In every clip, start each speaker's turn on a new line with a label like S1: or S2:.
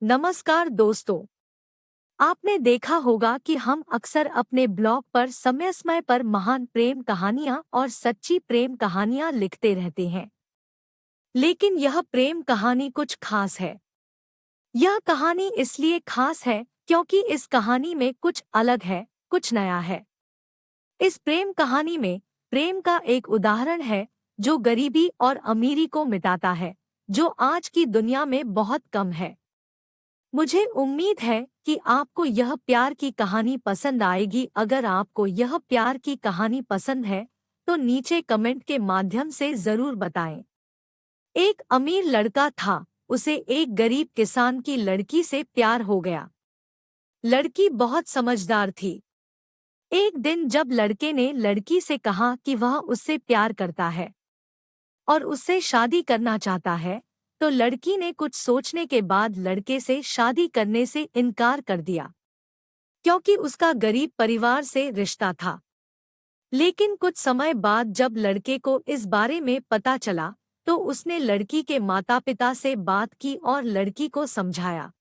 S1: नमस्कार दोस्तों। आपने देखा होगा कि हम अक्सर अपने ब्लॉग पर समय समय पर महान प्रेम कहानियां और सच्ची प्रेम कहानियां लिखते रहते हैं। लेकिन यह प्रेम कहानी कुछ खास है। यह कहानी इसलिए खास है क्योंकि इस कहानी में कुछ अलग है, कुछ नया है। इस प्रेम कहानी में प्रेम का एक उदाहरण है जो गरीबी और अमीरी को मिटाता है, जो आज की दुनिया में बहुत कम है। मुझे उम्मीद है कि आपको यह प्यार की कहानी पसंद आएगी। अगर आपको यह प्यार की कहानी पसंद है तो नीचे कमेंट के माध्यम से ज़रूर बताएं। एक अमीर लड़का था, उसे एक गरीब किसान की लड़की से प्यार हो गया। लड़की बहुत समझदार थी। एक दिन जब लड़के ने लड़की से कहा कि वह उससे प्यार करता है और उससे शादी करना चाहता है, तो लड़की ने कुछ सोचने के बाद लड़के से शादी करने से इनकार कर दिया, क्योंकि उसका गरीब परिवार से रिश्ता था। लेकिन कुछ समय बाद जब लड़के को इस बारे में पता चला, तो उसने लड़की के माता-पिता से बात की और लड़की को समझाया।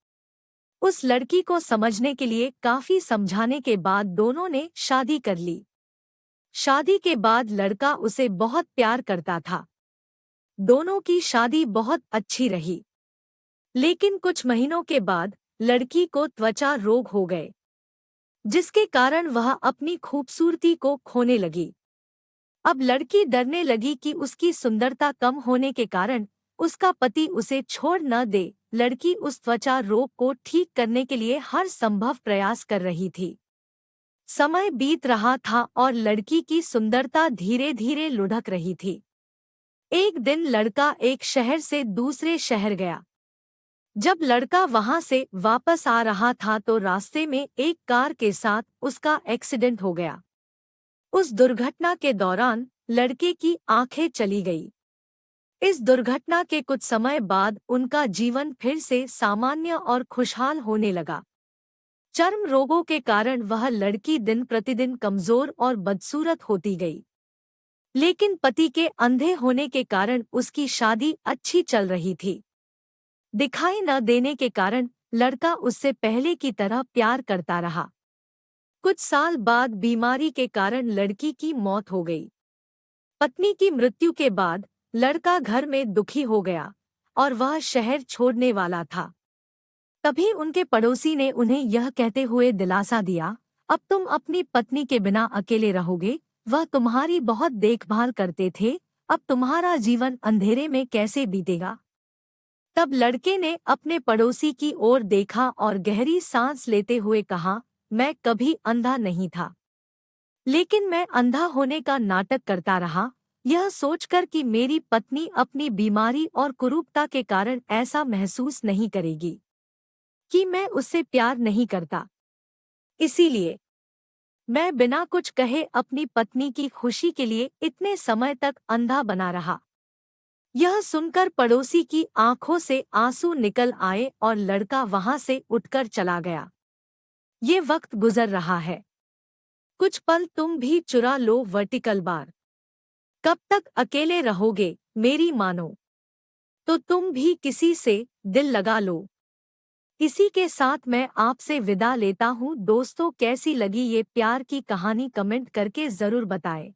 S1: उस लड़की को समझने के लिए काफी समझाने के बाद दोनों ने शादी कर ली। शादी के बाद लड़का उसे बहुत प्यार करता था। दोनों की शादी बहुत अच्छी रही। लेकिन कुछ महीनों के बाद लड़की को त्वचा रोग हो गए, जिसके कारण वह अपनी खूबसूरती को खोने लगी। अब लड़की डरने लगी कि उसकी सुंदरता कम होने के कारण उसका पति उसे छोड़ न दे। लड़की उस त्वचा रोग को ठीक करने के लिए हर संभव प्रयास कर रही थी। समय बीत रहा था और लड़की की सुंदरता धीरे धीरे लुढ़क रही थी। एक दिन लड़का एक शहर से दूसरे शहर गया। जब लड़का वहां से वापस आ रहा था तो रास्ते में एक कार के साथ उसका एक्सीडेंट हो गया। उस दुर्घटना के दौरान लड़के की आंखें चली गई। इस दुर्घटना के कुछ समय बाद उनका जीवन फिर से सामान्य और खुशहाल होने लगा। चर्म रोगों के कारण वह लड़की दिन प्रतिदिन कमजोर और बदसूरत होती गई। लेकिन पति के अंधे होने के कारण उसकी शादी अच्छी चल रही थी। दिखाई न देने के कारण लड़का उससे पहले की तरह प्यार करता रहा। कुछ साल बाद बीमारी के कारण लड़की की मौत हो गई। पत्नी की मृत्यु के बाद लड़का घर में दुखी हो गया और वह शहर छोड़ने वाला था। तभी उनके पड़ोसी ने उन्हें यह कहते हुए दिलासा दिया, अब तुम अपनी पत्नी के बिना अकेले रहोगे, वह तुम्हारी बहुत देखभाल करते थे, अब तुम्हारा जीवन अंधेरे में कैसे बीतेगा। तब लड़के ने अपने पड़ोसी की ओर देखा और गहरी सांस लेते हुए कहा, मैं कभी अंधा नहीं था, लेकिन मैं अंधा होने का नाटक करता रहा, यह सोचकर कि मेरी पत्नी अपनी बीमारी और कुरूपता के कारण ऐसा महसूस नहीं करेगी कि मैं उससे प्यार नहीं करता। इसीलिए मैं बिना कुछ कहे अपनी पत्नी की खुशी के लिए इतने समय तक अंधा बना रहा। यह सुनकर पड़ोसी की आंखों से आंसू निकल आए और लड़का वहां से उठकर चला गया। ये वक्त गुजर रहा है। कुछ पल तुम भी चुरा लो वर्टिकल बार। कब तक अकेले रहोगे मेरी मानो, तो तुम भी किसी से दिल लगा लो। इसी के साथ मैं आपसे विदा लेता हूँ दोस्तों। कैसी लगी ये प्यार की कहानी कमेंट करके ज़रूर बताएं।